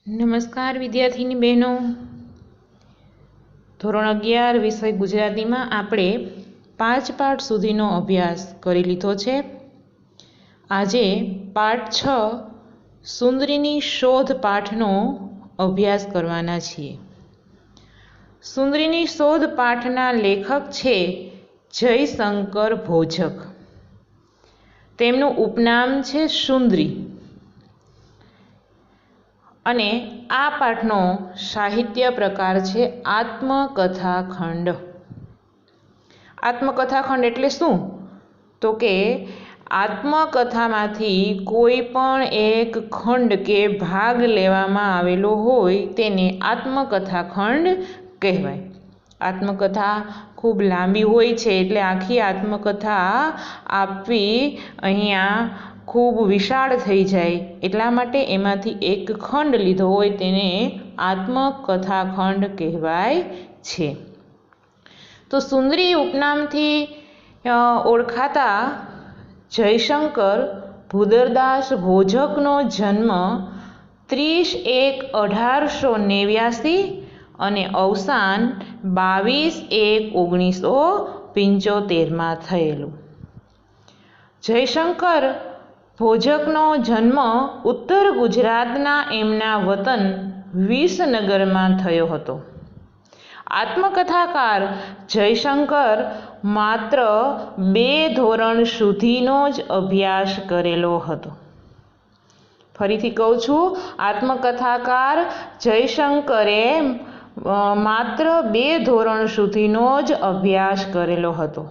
નમસ્કાર વિદ્યાર્થીની બહેનો, ધોરણ 11 વિષય ગુજરાતીમાં આપણે 5 પાઠ સુધીનો અભ્યાસ કરી લીધો છે. આજે પાઠ 6 સુંદરીની શોધ પાઠનો અભ્યાસ કરવાના છીએ. સુંદરીની શોધ પાઠના લેખક છે જયશંકર ભોજક. તેમનું ઉપનામ છે સુંદરી અને આ પાઠનો સાહિત્ય પ્રકાર છે આત્મકથાખંડ. આત્મકથાખંડ એટલે શું? તો કે આત્મકથામાંથી કોઈ પણ એક ખંડ કે ભાગ લેવામાં આવેલો હોય તેને આત્મકથાખંડ કહેવાય. આત્મકથા ખૂબ લાંબી હોય છે એટલે આખી આત્મકથા આપવી અહીંયા ખૂબ વિશાળ થઈ જાય, એટલા માટે એમાંથી એક ખંડ લીધો હોય તેને આત્મકથાખંડ કહેવાય છે. તો સુંદરી ઉપનામથી ઓળખાતા જયશંકર ભુદરદાસ ભોજકનો જન્મ 30/1/1889 અને અવસાન 22/1/1975 થયેલું. જયશંકર ભોજકનો જન્મ ઉત્તર ગુજરાતના એમના વતન વિસનગરમાં થયો હતો. આત્મકથાકાર જયશંકર માત્ર 2 ધોરણ સુધીનો જ અભ્યાસ કરેલો હતો. ફરીથી કહું છું, આત્મકથાકાર જયશંકરે માત્ર 2 ધોરણ સુધીનો જ અભ્યાસ કરેલો હતો.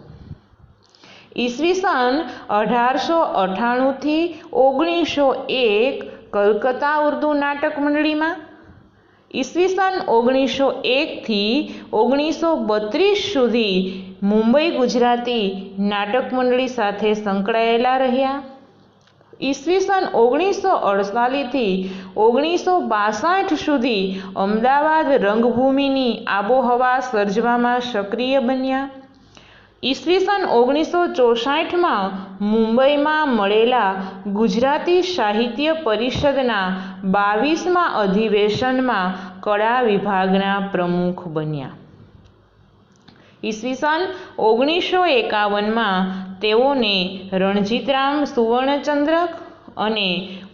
ઈસવીસન 1898 થી 1901 કલકત્તા ઉર્દુ નાટક મંડળીમાં, ઈસવીસન 1901 થી 1932 સુધી મુંબઈ ગુજરાતી નાટક મંડળી સાથે સંકળાયેલા રહ્યા. ઈસવીસન 1948 થી 1962 સુધી અમદાવાદ રંગભૂમિની આબોહવા સર્જવામાં સક્રિય બન્યા. ઈસવીસન 1964માં મુંબઈમાં મળેલા ગુજરાતી સાહિત્ય પરિષદના 22મા અધિવેશનમાં કળા વિભાગના પ્રમુખ બન્યા. ઈસવીસન 1951માં તેઓને રણજીતરામ સુવર્ણચંદ્રક અને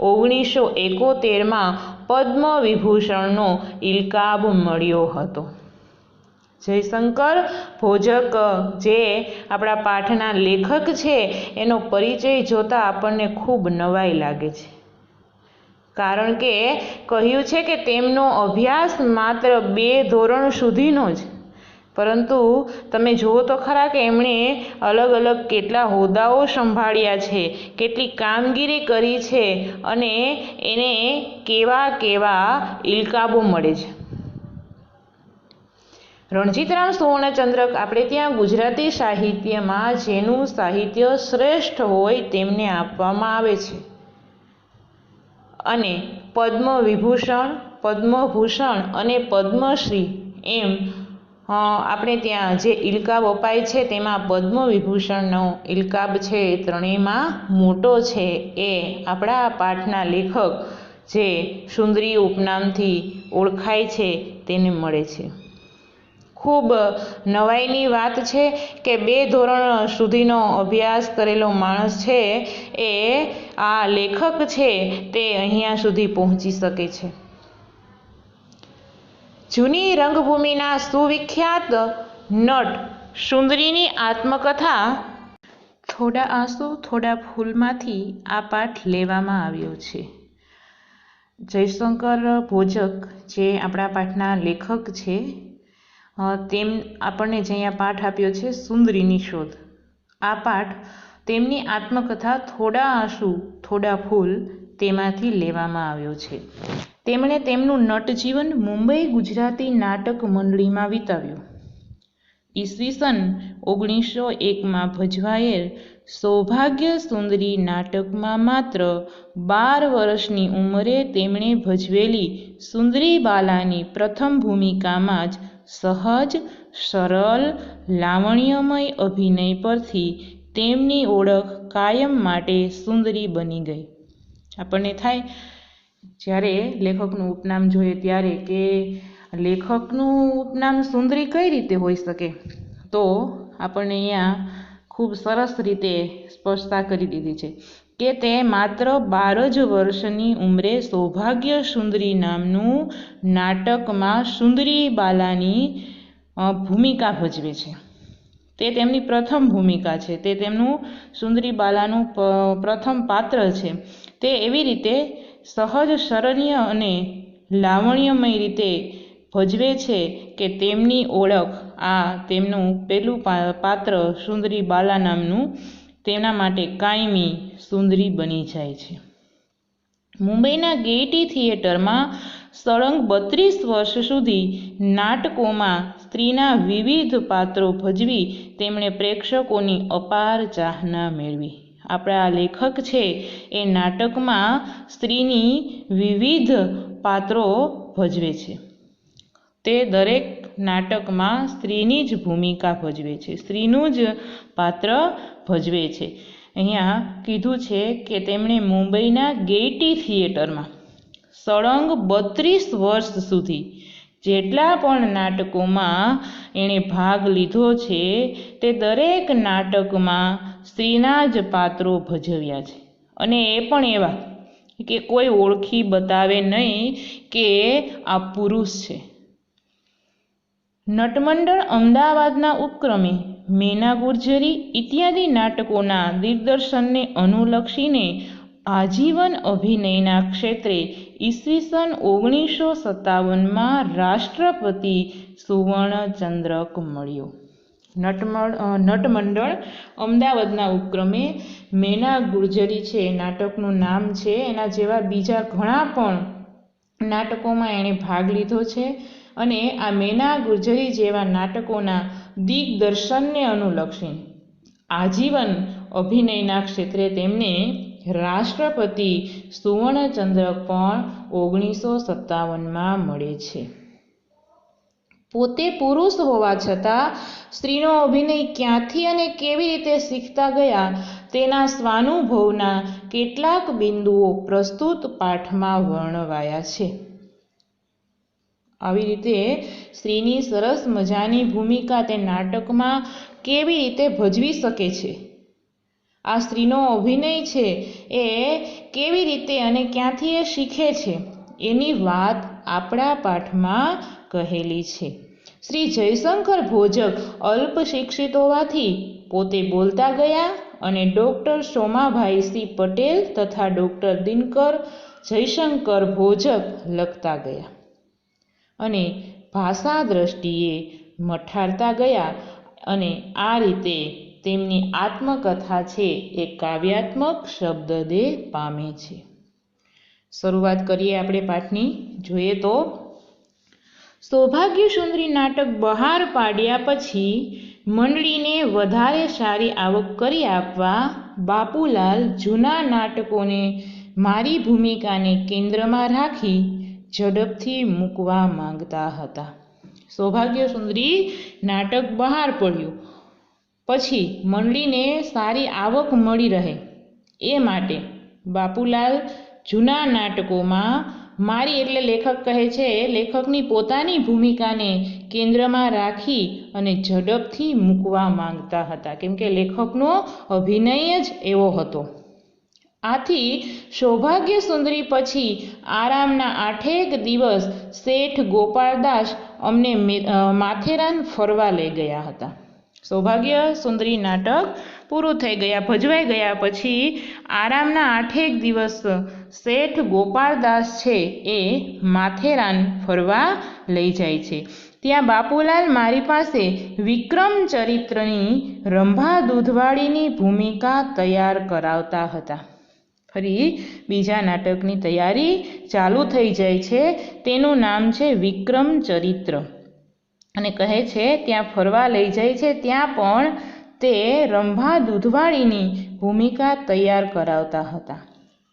1971માં પદ્મ વિભૂષણનો ઇલકાબ મળ્યો હતો. જયશંકર ભોજક જે આપણા પાઠના લેખક છે એનો પરિચય જોતા આપણને ખૂબ નવાઈ લાગે છે, કારણ કે કહ્યું છે કે તેમનો અભ્યાસ માત્ર 2 ધોરણ સુધીનો જ, પરંતુ તમે જુઓ તો ખરા કે એમણે અલગ અલગ કેટલા હોદ્દાઓ સંભાળ્યા છે, કેટલી કામગીરી કરી છે અને એને કેવા કેવા ઇલકાબો મળે છે. રણજીતરામ સુવર્ણચંદ્રક આપણે ત્યાં ગુજરાતી સાહિત્યમાં જેનું સાહિત્ય શ્રેષ્ઠ હોય તેમને આપવામાં આવે છે, અને પદ્મ વિભૂષણ, પદ્મભૂષણ અને પદ્મશ્રી એમ આપણે ત્યાં જે ઇલકાબ અપાય છે તેમાં પદ્મ વિભૂષણનો ઇલકાબ છે એ ત્રણેયમાં મોટો છે એ આપણા પાઠના લેખક જે સુંદરી ઉપનામથી ઓળખાય છે તેને મળે છે. ખૂબ નવાઈની વાત છે કે 2 ધોરણ સુધીનો અભ્યાસ કરેલો માણસ છે એ આ લેખક છે તે અહીંયા સુધી પહોંચી શકે છે. જૂની રંગભૂમિના સુવિખ્યાત નટ સુંદરીની આત્મકથા થોડા આંસુ થોડા ફૂલમાંથી આ પાઠ લેવામાં આવ્યો છે. જયશંકર ભોજક જે આપણા પાઠના લેખક છે તેમ આપણને જે અહીંયા પાઠ આપ્યો છે સુંદરીની શોધ, આ પાઠ તેમની આત્મકથા થોડા આંસુ થોડા ફૂલ તેમાંથી લેવામાં આવ્યો છે. તેમણે તેમનું નટજીવન મુંબઈ ગુજરાતી નાટક મંડળીમાં વિતાવ્યું. ઈસવીસન 1901માં ભજવાયેલ સૌભાગ્ય સુંદરી નાટકમાં માત્ર 12 વર્ષની ઉંમરે તેમણે ભજવેલી સુંદરી બાલાની પ્રથમ ભૂમિકામાં જ સહજ, સરળ, લાવણ્યમય અભિનય પરથી તેમની ઓળખ કાયમ માટે સુંદરી બની ગઈ. આપણને થાય જ્યારે લેખકનું ઉપનામ જોઈએ ત્યારે કે લેખકનું ઉપનામ સુંદરી કઈ રીતે હોઈ શકે, તો આપણને અહીંયા ખૂબ સરસ રીતે સ્પષ્ટતા કરી દીધી છે કે તે માત્ર 12 જ વર્ષની ઉંમરે સૌભાગ્ય સુંદરી નામનું નાટકમાં સુંદરી બાલાની ભૂમિકા ભજવે છે. તે તેમની પ્રથમ ભૂમિકા છે, તે તેમનું સુંદરી બાલાનું પ્રથમ પાત્ર છે. તે એવી રીતે સહજ, શરણ્ય અને લાવણ્યમય રીતે ભજવે છે કે તેમની ઓળખ, આ તેમનું પહેલું પાત્ર સુંદરી બાલા નામનું, તેના માટે કાયમી સુંદરી બની જાય છે. મુંબઈના ગેયટી થિયેટરમાં સળંગ 32 વર્ષ સુધી નાટકોમાં સ્ત્રીના વિવિધ પાત્રો ભજવી તેમણે પ્રેક્ષકોની અપાર ચાહના મેળવી. આપણા લેખક છે એ નાટકમાં સ્ત્રીની વિવિધ પાત્રો ભજવે છે. તે દરેક નાટકમાં સ્ત્રીની જ ભૂમિકા ભજવે છે, સ્ત્રીનું જ પાત્ર ભજવે છે. અહીંયા કીધું છે કે તેમણે મુંબઈના ગેયટી થિયેટરમાં સળંગ 32 વર્ષ સુધી જેટલા પણ નાટકોમાં એણે ભાગ લીધો છે તે દરેક નાટકમાં સ્ત્રીના જ પાત્રો ભજવ્યા છે. અને એ પણ એવા કે કોઈ ઓળખી બતાવે નહીં કે આ પુરુષ છે. નટમંડળ અમદાવાદના ઉપક્રમે મેના ગુર્જરી ઇત્યાદિ નાટકોના દિગ્દર્શનને અનુલક્ષીને આજીવન અભિનયના ક્ષેત્રે ઈસવીસન 1957માં રાષ્ટ્રપતિ સુવર્ણચંદ્રક મળ્યો. નટમંડળ અમદાવાદના ઉપક્રમે મેના ગુર્જરી છે નાટકનું નામ છે. એના જેવા બીજા ઘણા પણ નાટકોમાં એણે ભાગ લીધો છે. અને આ મેના ગુર્જરી જેવા નાટકોના દિગ્દર્શનને અનુલક્ષી આજીવન અભિનયના ક્ષેત્રે તેમને રાષ્ટ્રપતિ સુવર્ણચંદ્રક પણ 1957માં મળે છે. પોતે પુરુષ હોવા છતાં સ્ત્રીનો અભિનય ક્યાંથી અને કેવી રીતે શીખતા ગયા તેના સ્વાનુભવના કેટલાક બિંદુઓ પ્રસ્તુત પાઠમાં વર્ણવાયા છે. આવી રીતે સ્ત્રીની સરસ મજાની ભૂમિકા તે નાટકમાં કેવી રીતે ભજવી શકે છે, આ સ્ત્રીનો અભિનય છે એ કેવી રીતે અને ક્યાંથી એ શીખે છે, એની વાત આપણા પાઠમાં કહેલી છે. શ્રી જયશંકર ભોજક અલ્પ શિક્ષિત હોવાથી પોતે બોલતા ગયા અને ડૉક્ટર સોમાભાઈ સી પટેલ તથા ડૉક્ટર દિનકર જયશંકર ભોજક લખતા ગયા અને ભાષા દ્રષ્ટિએ મઠારતા ગયા અને આ રીતે તેમની આત્મકથા છે એ કાવ્યાત્મક શબ્દદેહ પામે છે. શરૂઆત કરીએ આપણે પાઠની. જોઈએ તો સૌભાગ્ય સુંદરી નાટક બહાર પાડ્યા પછી મંડળીને વધારે સારી આવક કરી આપવા બાપુલાલ જૂના નાટકોને મારી ભૂમિકાને કેન્દ્રમાં રાખી ઝડપથી મૂકવા માંગતા હતા. સૌભાગ્ય સુંદરી નાટક બહાર પડ્યું પછી મંડળીને સારી આવક મળી રહે એ માટે બાપુલાલ જૂના નાટકોમાં મારી એટલે લેખક કહે છે લેખકની પોતાની ભૂમિકાને કેન્દ્રમાં રાખી અને ઝડપથી મૂકવા માંગતા હતા, કેમ કે લેખકનો અભિનય જ એવો હતો. આથી સૌભાગ્ય સુંદરી પછી આરામના 8 દિવસ શેઠ ગોપાળદાસ અમને માથેરાન ફરવા લઈ ગયા હતા. સૌભાગ્ય સુંદરી નાટક પૂરું થઈ ગયા, ભજવાઈ ગયા પછી આરામના 8 દિવસ શેઠ ગોપાળદાસ છે એ માથેરાન ફરવા લઈ જાય છે. ત્યાં બાપુલાલ મારી પાસે વિક્રમ ચરિત્રની રંભા દૂધવાળીની ભૂમિકા તૈયાર કરાવતા હતા. ફરી બીજા નાટકની તૈયારી ચાલુ થઈ જાય છે. તેનું નામ છે વિક્રમ ચરિત્ર અને કહે છે ત્યાં ફરવા લઈ જાય છે, ત્યાં પણ તે રંભા દૂધવાળીની ભૂમિકા તૈયાર કરાવતા હતા.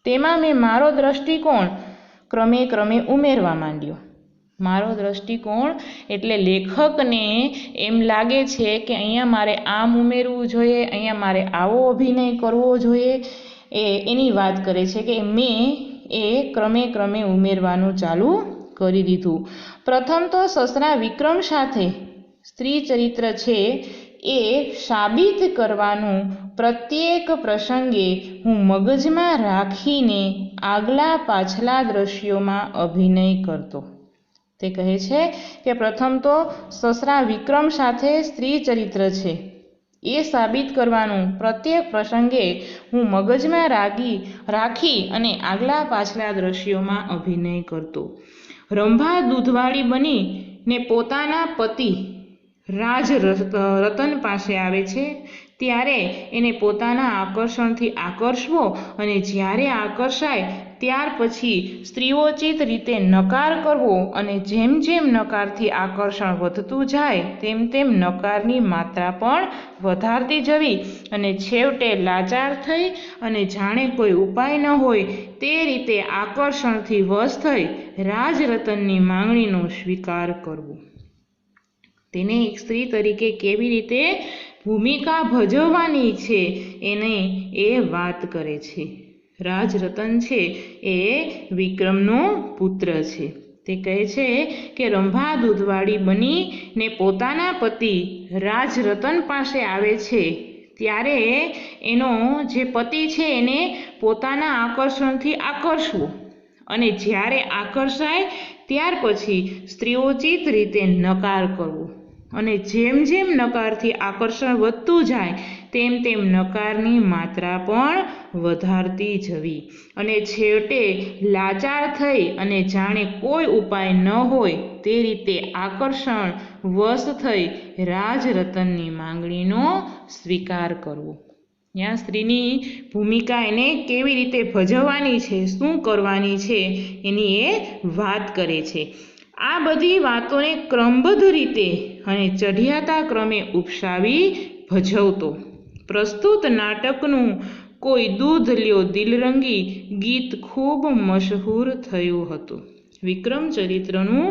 તેમાં મેં મારો દ્રષ્ટિકોણ ક્રમે ક્રમે ઉમેરવા માંડ્યો. મારો દ્રષ્ટિકોણ એટલે લેખકને એમ લાગે છે કે અહીંયા મારે આમ ઉમેરવું જોઈએ, અહીંયા મારે આવો અભિનય કરવો જોઈએ, એની વાત કરે છે કે મેં એ ક્રમે ક્રમે ઉમેરવાનું ચાલુ કરી દીધું. પ્રથમ તો સસરા વિક્રમ સાથે સ્ત્રી ચરિત્ર છે એ સાબિત કરવાનું પ્રત્યેક પ્રસંગે હું મગજમાં રાખીને આગલા પાછલા દ્રશ્યોમાં અભિનય કરતો. તે કહે છે કે પ્રથમ તો સસરા વિક્રમ સાથે સ્ત્રી ચરિત્ર છે એ સાબિત કરવાનું પ્રત્યેક પ્રસંગે હું મગજમાં રાખી અને આગલા પાછલા દ્રશ્યોમાં અભિનય કરતો. રંભા દૂધવાળી બનીને પોતાના પતિ રાજ રતન પાસે આવે છે ત્યારે એને પોતાના આકર્ષણથી આકર્ષવો અને જ્યારે આકર્ષાય ત્યાર પછી સ્ત્રીઓચિત રીતે નકાર કરવો અને જેમ જેમ નકારથી આકર્ષણ વધતું જાય તેમ તેમ નકારની માત્રા પણ વધારતી જવી અને છેવટે લાચાર થઈ અને જાણે કોઈ ઉપાય ન હોય તે રીતે આકર્ષણથી વશ થઈ રાજરતનની માંગણીનો સ્વીકાર કરવો. તેને એક સ્ત્રી તરીકે કેવી રીતે ભૂમિકા ભજવવાની છે એને એ વાત કરે છે. રાજરતન છે એ વિક્રમનો પુત્ર છે. તે કહે છે કે રંભા દૂધવાળી બનીને પોતાના પતિ રાજરતન પાસે આવે છે ત્યારે એનો જે પતિ છે એને પોતાના આકર્ષણથી આકર્ષવો અને જ્યારે આકર્ષાય ત્યાર પછી સ્ત્રીઓચિત રીતે નકાર કરવો અને જેમ જેમ નકારથી આકર્ષણ વધતું જાય તેમ તેમ નકારની માત્રા પણ વધારતી જવી અને છેવટે લાચાર થઈ અને જાણે કોઈ ઉપાય ન હોય તે રીતે આકર્ષણ વશ થઈ રાજરતનની માંગણીનો સ્વીકાર કરવો. ત્યાં સ્ત્રીની ભૂમિકા એને કેવી રીતે ભજવવાની છે, શું કરવાની છે એની એ વાત કરે છે. આ બધી વાતોને ક્રમબદ્ધ રીતે અને ચઢિયાતા ક્રમે ઉપસાવી ભજવતો. પ્રસ્તુત નાટકનું કોઈ દૂધ લ્યો દિલરંગી ગીત ખૂબ મશહૂર થયું હતું. વિક્રમ ચરિત્રનું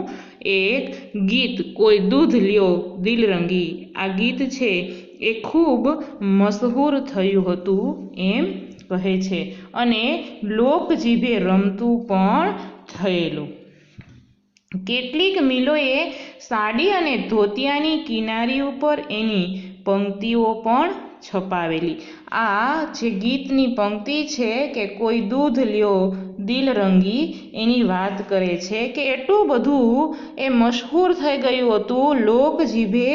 એક ગીત કોઈ દૂધ લ્યો દિલરંગી, આ ગીત છે એ ખૂબ મશહૂર થયું હતું એમ કહે છે અને લોકજીભે રમતું પણ થયેલું. કેટલીક મિલોએ સાડી અને ધોતિયાની કિનારી ઉપર એની પંક્તિઓ પણ છપાવેલી. આ જે ગીતની પંક્તિ છે કે કોઈ દૂધ લ્યો દિલરંગી એની વાત કરે છે કે એટલું બધું એ મશહૂર થઈ ગયું હતું, લોકજીભે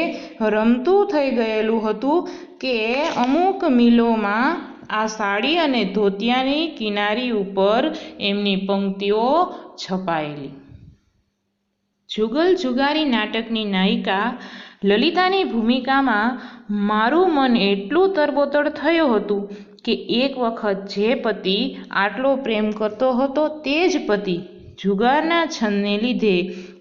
રમતું થઈ ગયેલું હતું કે અમુક મિલોમાં આ સાડી અને ધોતિયાની કિનારી ઉપર એમની પંક્તિઓ છપાયેલી. જુગલ જુગારી નાટકની નાયિકા લલિતાની ભૂમિકામાં મારું મન એટલું તરબોતર થયું હતું કે એક વખત જે પતિ આટલો પ્રેમ કરતો હતો તે જ પતિ જુગારના છંદને લીધે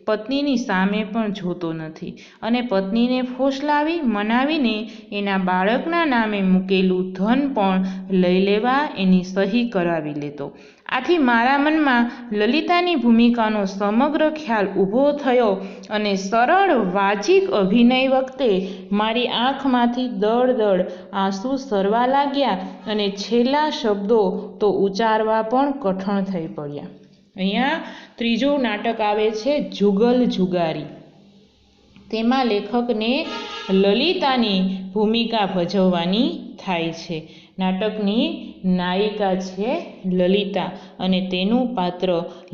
પત્નીની સામે પણ જોતો નથી અને પત્નીને ફોસલાવી મનાવીને એના બાળકના નામે મૂકેલું ધન પણ લઈ લેવા એની સહી કરાવી લેતો. આથી મારા મનમાં લલિતાની ભૂમિકાનો સમગ્ર ખ્યાલ ઊભો થયો અને સરળ વાચિક અભિનય વખતે મારી આંખમાંથી દળ દળ આંસુ સરવા લાગ્યા અને છેલ્લા શબ્દો તો ઉચ્ચારવા પણ કઠણ થઈ પડ્યા. અહીંયા ત્રીજું નાટક આવે છે જુગલ જુગારી. તેમાં લેખકને લલિતાની ભૂમિકા ભજવવાની થાય છે. નાટકની નાયિકા છે લલિતા અને તેનું પાત્ર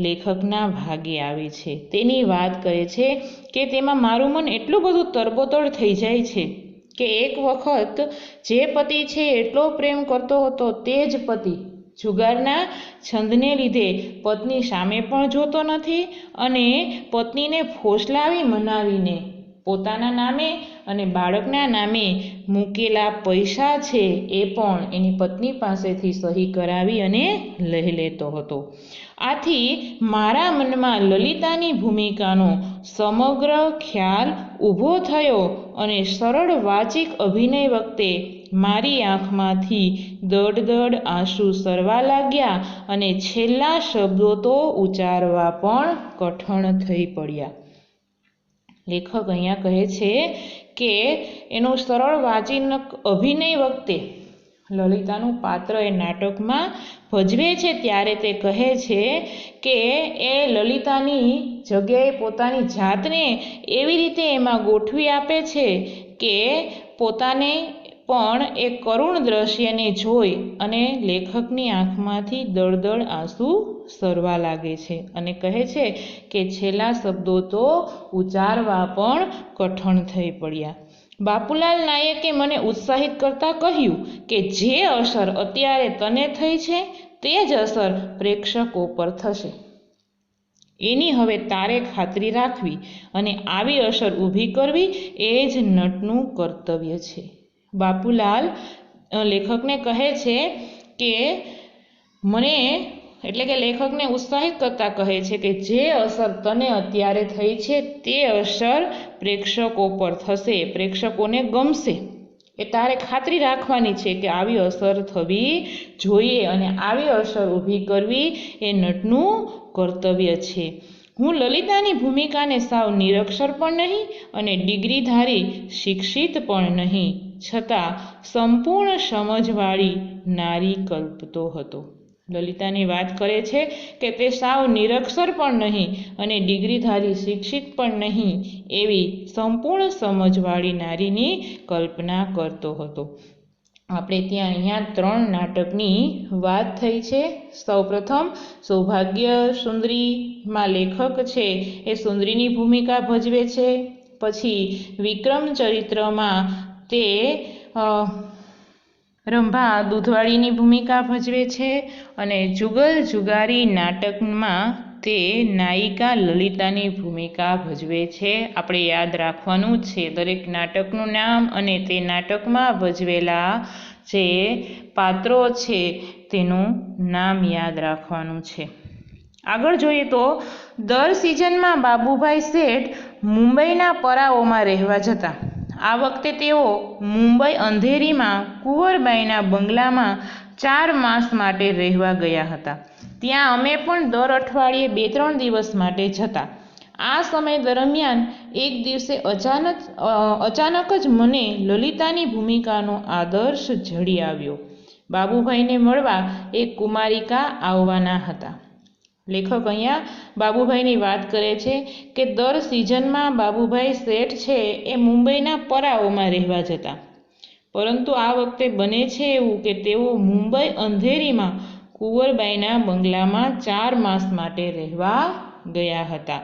લેખકના ભાગે આવે છે. તેની વાત કરે છે કે તેમાં મારું મન એટલું બધું તરબોતર થઈ જાય છે કે એક વખત જે પતિ છે એટલો પ્રેમ કરતો હતો તે જ પતિ જુગારના છંદને લીધે પત્ની સામે પણ જોતો નથી અને પત્નીને ફોસલાવી મનાવીને પોતાના નામે અને બાળકના નામે મૂકેલા પૈસા છે એ પણ એની પત્ની પાસેથી સહી કરાવી અને લઈ લેતો હતો. આથી મારા મનમાં લલિતાની ભૂમિકાનો સમગ્ર ખ્યાલ ઊભો થયો અને સરળ વાચિક અભિનય વખતે મારી આંખમાંથી દડ દડ આંસુ સરવા લાગ્યા અને છેલ્લા શબ્દો તો ઉચ્ચારવા પણ કઠણ થઈ પડ્યા. લેખક અહીંયા કહે છે કે એનો સરળ વાચિક અભિનય વખતે લલિતાનું પાત્ર એ નાટકમાં ભજવે છે ત્યારે તે કહે છે કે એ લલિતાની જગ્યાએ પોતાની જાતને એવી રીતે એમાં ગોઠવી આપે છે કે પોતાને પણ એ કરુણ દ્રશ્યને જોઈ અને લેખકની આંખમાંથી દળદળ આંસુ સરવા લાગે છે અને કહે છે કે છેલ્લા શબ્દો તો ઉચ્ચારવા પણ કઠણ થઈ પડ્યા. બાપુલાલ નાયકે મને ઉત્સાહિત કરતા કહ્યું કે જે અસર અત્યારે તને થઈ છે તે જ અસર પ્રેક્ષકો પર થશે. એની હવે તારે ખાતરી રાખવી અને આવી અસર ઊભી કરવી એ જ નટનું કર્તવ્ય છે. બાપુલાલ લેખકને કહે છે કે મને એટલે કે લેખકને ઉત્સાહિત કરતા કહે છે કે જે અસર તને અત્યારે થઈ છે તે અસર પ્રેક્ષકો પર થશે, પ્રેક્ષકોને ગમશે. એ તારે ખાતરી રાખવાની છે કે આવી અસર થવી જોઈએ અને આવી અસર ઊભી કરવી એ નટનું કર્તવ્ય છે. હું લલિતાની ભૂમિકાને સાવ નિરક્ષર પણ નહીં અને ડિગ્રીધારી શિક્ષિત પણ નહીં, છતાં સંપૂર્ણ સમજવાળી નારી કલ્પતો હતો. લલિતાની વાત કરે છે કે તે સાવ નિરક્ષર પણ નહીં અને ડિગ્રીધારી શિક્ષિત પણ નહીં એવી સંપૂર્ણ સમજવાળી નારીની કલ્પના કરતો હતો. આપણે ત્યાં અહીંયા 3 નાટકની વાત થઈ છે. સૌપ્રથમ સૌભાગ્ય સુંદરીમાં લેખક છે એ સુંદરીની ભૂમિકા ભજવે છે. પછી વિક્રમ ચરિત્રમાં તે રંભા દૂધવાળીની ભૂમિકા ભજવે છે અને જુગલ જુગારી નાટકમાં તે નાયિકા લલિતાની ભૂમિકા ભજવે છે. આપણે યાદ રાખવાનું છે દરેક નાટકનું નામ અને તે નાટકમાં ભજવેલા જે પાત્રો છે તેનું નામ યાદ રાખવાનું છે. આગળ જોઈએ તો દર સિઝનમાં બાબુભાઈ શેઠ મુંબઈના પરાઓમાં રહેવા જતા. આ વખતે તેઓ મુંબઈ અંધેરીમાં કુંવરબાઈના બંગલામાં 4 માસ માટે રહેવા ગયા હતા. ત્યાં અમે પણ દર અઠવાડિયે 2-3 દિવસ માટે જતા. આ સમય દરમિયાન એક દિવસે અચાનક જ મને લલિતાની ભૂમિકાનો આદર્શ જડી આવ્યો. બાબુભાઈને મળવા એક કુમારિકા આવવાના હતા. લેખક અહીંયા બાબુભાઈની વાત કરે છે કે દર સિઝનમાં બાબુભાઈ શેઠ છે એ મુંબઈના પરાઓમાં રહેવા જતા, પરંતુ આ વખતે બને છે એવું કે તેઓ મુંબઈ અંધેરીમાં કુંવરબાઈના બંગલામાં 4 માસ માટે રહેવા ગયા હતા.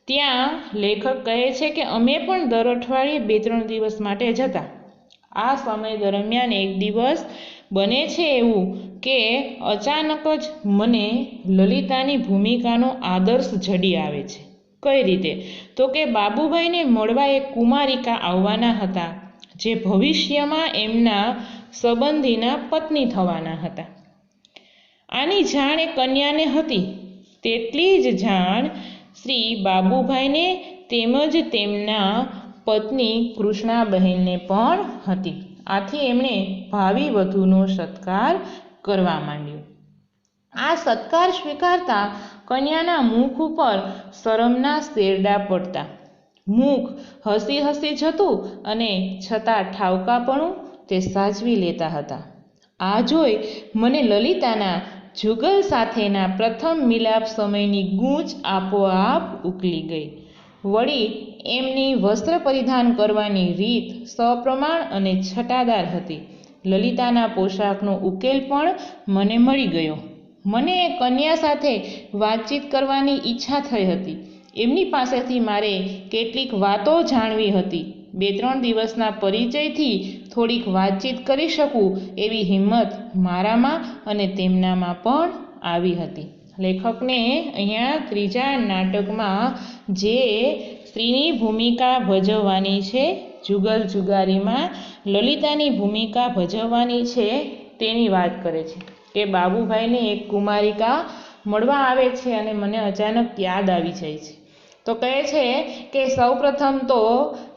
ત્યાં લેખક કહે છે કે અમે પણ દર અઠવાડિયે 2-3 દિવસ માટે જતા. આ સમય દરમિયાન એક દિવસ બને છે એવું કે અચાનક જ મને લલિતાની ભૂમિકાનો આદર્શ જડી આવે છે. કઈ રીતે? તો કે બાબુભાઈને મળવા એક કુમારિકા આવવાના હતા જે ભવિષ્યમાં એમના સંબંધીના પત્ની થવાના હતા. આની જાણ એ કન્યાને હતી. તેટલી જ જાણ શ્રી બાબુભાઈને તેમજ તેમના પત્ની કૃષ્ણાબહેનને પણ હતી. આથી એમણે ભાવિ વધુનો સત્કાર કરવા માંડ્યો. આ સત્કાર સ્વીકારતા કન્યાના મુખ ઉપર શરમના શેરડા પડતા. મુખ હસી હસી જતું અને છતાં ઠાવકાપણું તે સાચવી લેતા હતા. આ જોઈ મને લલિતાના જુગલ સાથેના પ્રથમ મિલાપ સમયની ગૂંચ આપોઆપ ઉકલી ગઈ. વળી એમની વસ્ત્ર પરિધાન કરવાની રીત સપ્રમાણ અને છટાદાર હતી. લલિતાના પોશાકનો ઉકેલ પણ મને મળી ગયો. મને એ કન્યા સાથે વાતચીત કરવાની ઈચ્છા થઈ હતી. એમની પાસેથી મારે કેટલીક વાતો જાણવી હતી. 2-3 દિવસના પરિચયથી થોડીક વાતચીત કરી શકું એવી હિંમત મારામાં અને તેમનામાં પણ આવી હતી. લેખકને અહીંયા 3જા નાટકમાં જે સ્ત્રીની ભૂમિકા ભજવવાની છે, જુગલ જુગારીમાં લલિતાની ભૂમિકા ભજવવાની છે તેની વાત કરે છે કે બાબુભાઈને એક કુમારિકા મળવા આવે છે અને મને અચાનક યાદ આવી જાય છે. તો કહે છે કે સૌપ્રથમ તો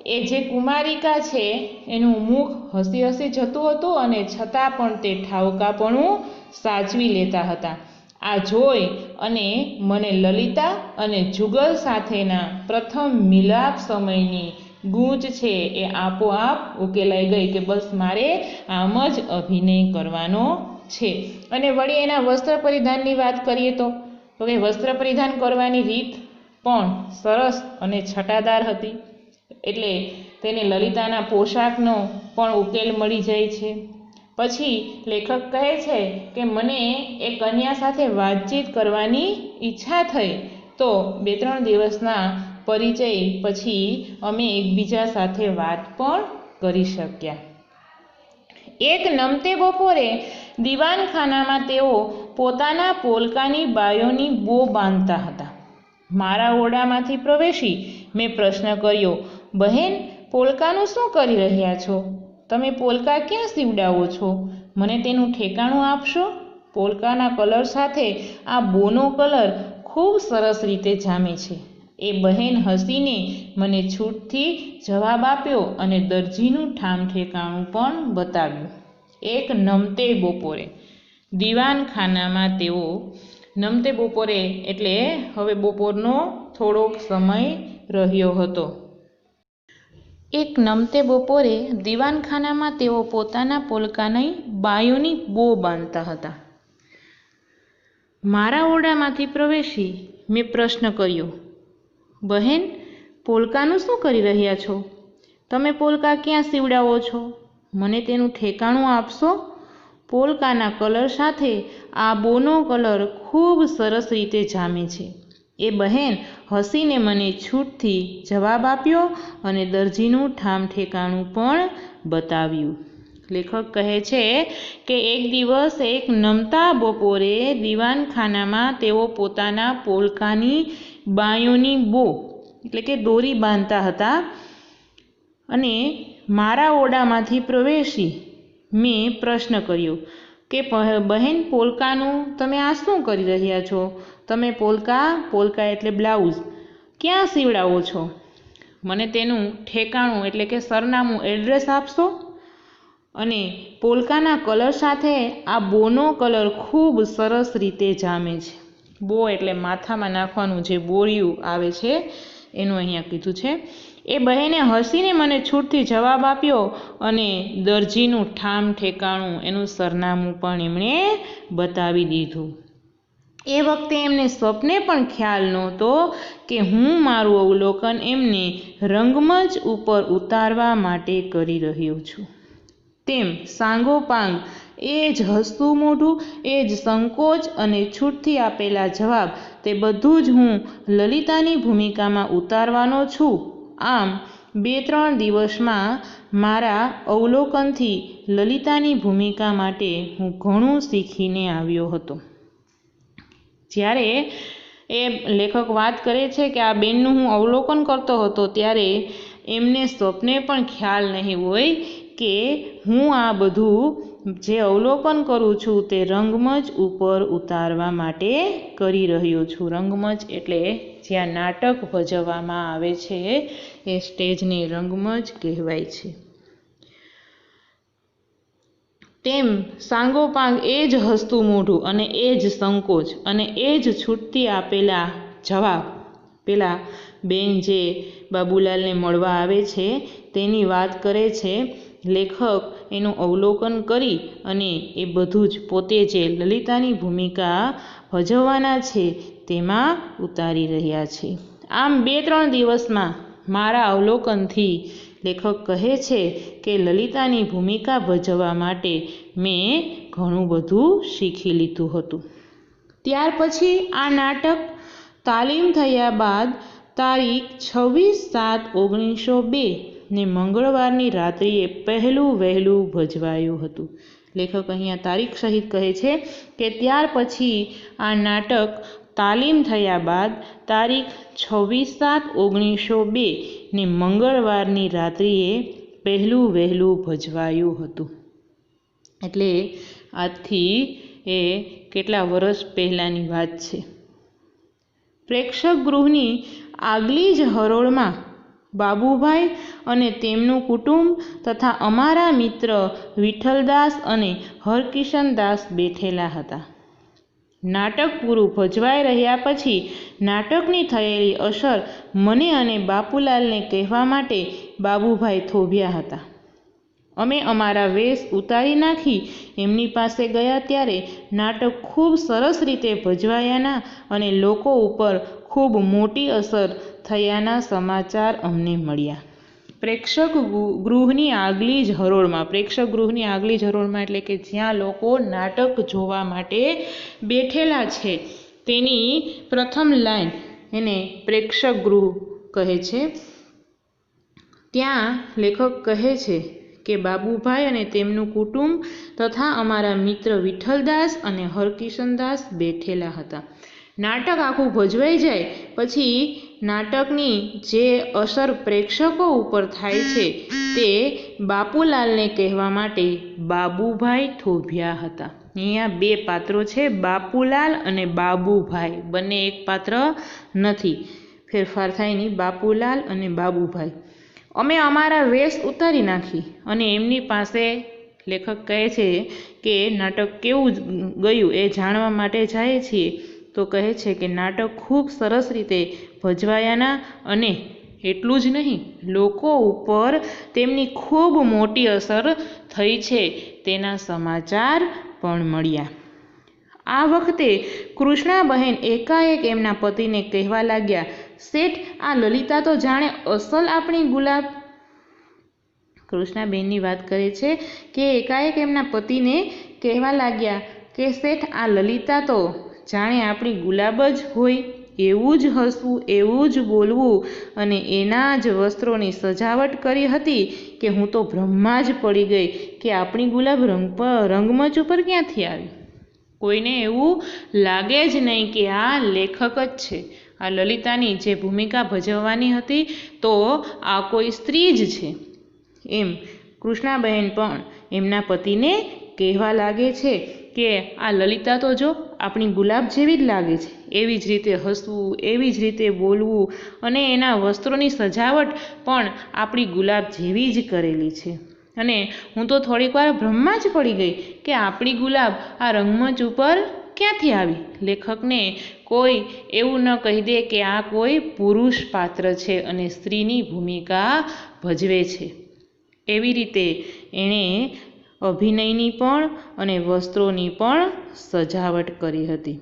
એ જે કુમારિકા છે એનું મુખ હસી હસી જતું હતું અને છતાં પણ તે ઠાવકાપણું સાચવી લેતા હતા. આ જોઈ અને મને લલિતા અને જુગલ સાથેના પ્રથમ મિલાપ સમયની ગૂંચ છે એ આપોઆપ ઉકેલાઈ ગઈ કે બસ મારે આમ જ અભિનય કરવાનો છે. અને વળી એના વસ્ત્ર પરિધાનની વાત કરીએ તો કે વસ્ત્ર પરિધાન કરવાની રીત પણ સરસ અને છટાદાર હતી. એટલે તેને લલિતાના પોશાકનો પણ ઉકેલ મળી જાય છે. પછી લેખક કહે છે કે મને એ કન્યા સાથે વાતચીત કરવાની ઈચ્છા થઈ, તો 2-3 દિવસના પરિચય પછી અમે એકબીજા સાથે વાત પણ કરી શક્યા. એક નમતે બપોરે દીવાનખાનામાં તેઓ પોતાના પોલકાની બાયોની બો બાંધતા હતા. મારા ઓરડામાંથી પ્રવેશી મેં પ્રશ્ન કર્યો, બહેન, પોલકાનું શું કરી રહ્યા છો? તમે પોલકા ક્યાં સીવડાવો છો? મને તેનું ઠેકાણું આપશો? પોલકાના કલર સાથે આ બોનો કલર ખૂબ સરસ રીતે જામે છે. એ બહેન હસીને મને છૂટથી જવાબ આપ્યો અને દરજીનું ઠામ ઠેકાણું પણ બતાવ્યું. એક નમતે બપોરે દીવાનખાનામાં તેઓ, નમતે બપોરે એટલે હવે બપોરનો થોડોક સમય રહ્યો હતો. એક નમતે બપોરે દીવાનખાનામાં તેઓ પોતાના પોલકાની બાયોની બો બાંધતા હતા. મારા ઓરડામાંથી પ્રવેશી મેં પ્રશ્ન કર્યો, બહેન, પોલકાનું શું કરી રહ્યા છો? તમે પોલકા ક્યાં સીવડાવો છો? મને તેનું ઠેકાણું આપશો? પોલકાના કલર સાથે આ બોનો કલર ખૂબ સરસ રીતે જામે છે. એ બહેન હસીને મને છૂટથી જવાબ આપ્યો અને દરજીનું ઠામ ઠેકાણું પણ બતાવ્યું. લેખક કહે છે કે એક દિવસ એક નમતા બપોરે દીવાનખાનામાં તેઓ પોતાના પોલકાની બાયોની બો એટલે કે દોરી બાંધતા હતા અને મારા ઓરડામાંથી પ્રવેશી મેં પ્રશ્ન કર્યો કે બહેન, પોલકાનું તમે આ શું કરી રહ્યા છો? તમે પોલકા એટલે બ્લાઉઝ ક્યાં સીવડાવો છો? મને તેનું ઠેકાણું એટલે કે સરનામું, એડ્રેસ આપશો? અને પોલકાના કલર સાથે આ બોનો કલર ખૂબ સરસ રીતે જામે છે. બો એટલે માથામાં નાખવાનું જે બોરિયું આવે છે એનું અહીંયા કીધું છે. એ બહેને હસીને મને છૂટથી જવાબ આપ્યો અને દરજીનું ઠામ ઠેકાણું એનું સરનામું પણ એમણે બતાવી દીધું. એ વખતે એમને સ્વપ્ને પણ ખ્યાલ નહોતો કે હું મારું અવલોકન એમને રંગમંચ ઉપર ઉતારવા માટે કરી રહ્યો છું. તેમ સાંગોપાંગ એ જ હસતું મોઢું, એ જ સંકોચ અને છૂટથી આપેલા જવાબ, તે બધું જ હું લલિતાની ભૂમિકામાં ઉતારવાનો છું. આમ 2-3 દિવસમાં મારા અવલોકનથી લલિતાની ભૂમિકા માટે હું ઘણું શીખીને આવ્યો હતો. જ્યારે એ લેખક વાત કરે છે કે આ બેનનું હું અવલોકન કરતો હતો ત્યારે એમને સ્વપ્ને પણ ખ્યાલ નહીં હોય કે હું આ બધું જે અવલોકન કરું છું તે રંગમંચ ઉપર ઉતારવા માટે કરી રહ્યો છું. રંગમંચ એટલે જ્યાં નાટક ભજવવામાં આવે છે એ સ્ટેજને રંગમંચ કહેવાય છે. તેમ સાંગોપાંગ એ જ હસતું મોઢું અને એ જ સંકોચ અને એ જ છૂટથી આપેલા જવાબ, પેલા બેન જે બાબુલાલને મળવા આવે છે તેની વાત કરે છે. લેખક એનું અવલોકન કરી અને એ બધું જ પોતે જે લલિતાની ભૂમિકા ભજવવાના છે તેમાં ઉતારી રહ્યા છે. આમ 2-3 દિવસમાં મારા અવલોકનથી લેખક કહે છે કે લલિતાની ભૂમિકા ભજવવા માટે મેં ઘણું બધું શીખી લીધું હતું. ત્યાર પછી આ નાટક તાલીમ થયા બાદ તારીખ 26/7/1902 ને મંગળવારની રાત્રિએ પહેલું વહેલું ભજવાયું હતું. લેખક અહીંયા તારીખ સહિત કહે છે કે ત્યાર પછી આ નાટક તાલીમ થયા બાદ તારીખ 26/7/1902 ને મંગળવારની રાત્રિએ પહેલું વહેલું ભજવાયું હતું. એટલે આજથી એ કેટલા વર્ષ પહેલાંની વાત છે. પ્રેક્ષક ગૃહની આગલી જ હરોળમાં બાબુભાઈ અને તેમનું કુટુંબ તથા અમારા મિત્ર વિઠ્ઠલદાસ અને હરકિશનદાસ બેઠેલા હતા. નાટક પૂરું ભજવાઈ રહ્યા પછી નાટકની થયેલી અસર મને અને બાપુલાલને કહેવા માટે બાબુભાઈ થોભ્યા હતા. અમે અમારા વેશ ઉતારી નાખી એમની પાસે ગયા ત્યારે નાટક ખૂબ સરસ રીતે ભજવાયાના અને લોકો ઉપર ખૂબ મોટી અસર થયાના સમાચાર અમને મળ્યા. પ્રેક્ષક ગૃહની આગલી જ હરોળમાં, પ્રેક્ષક ગૃહની આગલી જ હરોળમાં એટલે કે જ્યાં લોકો નાટક જોવા માટે બેઠેલા છે તેની પ્રથમ લાઈન એને પ્રેક્ષક ગૃહ કહે છે. ત્યાં લેખક કહે છે કે બાબુભાઈ અને તેમનું કુટુંબ તથા અમારા મિત્ર વિઠ્ઠલદાસ અને હરકિશનદાસ બેઠેલા હતા. નાટક આખું ભજવાઈ જાય પછી નાટકની જે અસર પ્રેક્ષકો ઉપર થાય છે તે બાપુલાલને કહેવા માટે બાબુભાઈ થોભ્યા હતા. અહીંયા બે પાત્રો છે, બાપુલાલ અને બાબુભાઈ, બંને એક પાત્ર નથી, ફેરફાર થાય નહીં, બાપુલાલ અને બાબુભાઈ. અમે અમારા વેશ ઉતારી નાખી અને એમની પાસે લેખક કહે છે કે નાટક કેવું ગયું એ જાણવા માટે જાય છીએ તો કહે છે કે નાટક ખૂબ સરસ રીતે ભજવાયાના અને એટલું જ નહીં, લોકો ઉપર તેમની ખૂબ મોટી અસર થઈ છે તેના સમાચાર પણ મળ્યા. આ વખતે કૃષ્ણાબહેન એકાએક એમના પતિને કહેવા લાગ્યા, શેઠ, આ લલિતા તો જાણે અસલ આપણી ગુલાબ. કૃષ્ણાબહેનની વાત કરે છે કે એકાએક એમના પતિને કહેવા લાગ્યા કે શેઠ, આ લલિતા તો જાણે આપણી ગુલાબ જ હોય, એવું જ હસવું, એવું જ બોલવું અને એના જ વસ્ત્રોની સજાવટ કરી હતી કે હું તો ભ્રમમાં જ પડી ગઈ કે આપણી ગુલાબ રંગમંચ ઉપર ક્યાંથી આવી. કોઈને એવું લાગે જ નહીં કે આ લેખક જ છે, આ લલિતાની જે ભૂમિકા ભજવવાની હતી તો આ કોઈ સ્ત્રી જ છે. એમ કૃષ્ણાબહેન પણ એમના પતિને કહેવા લાગે છે કે આ લલિતા તો જો આપણી ગુલાબ જેવી જ લાગે છે, એવી જ રીતે હસવું, એવી જ રીતે બોલવું અને એના વસ્ત્રોની સજાવટ પણ આપણી ગુલાબ જેવી જ કરેલી છે. અને હું તો થોડીક વાર ભ્રમમાં જ પડી ગઈ કે આપણી ગુલાબ આ રંગમંચ ઉપર ક્યાંથી આવી. લેખકને કોઈ એવું ન કહી દે કે આ કોઈ પુરુષ પાત્ર છે અને સ્ત્રીની ભૂમિકા ભજવે છે. એવી રીતે એણે અભિનયની પણ અને વસ્ત્રોની પણ સજાવટ કરી હતી.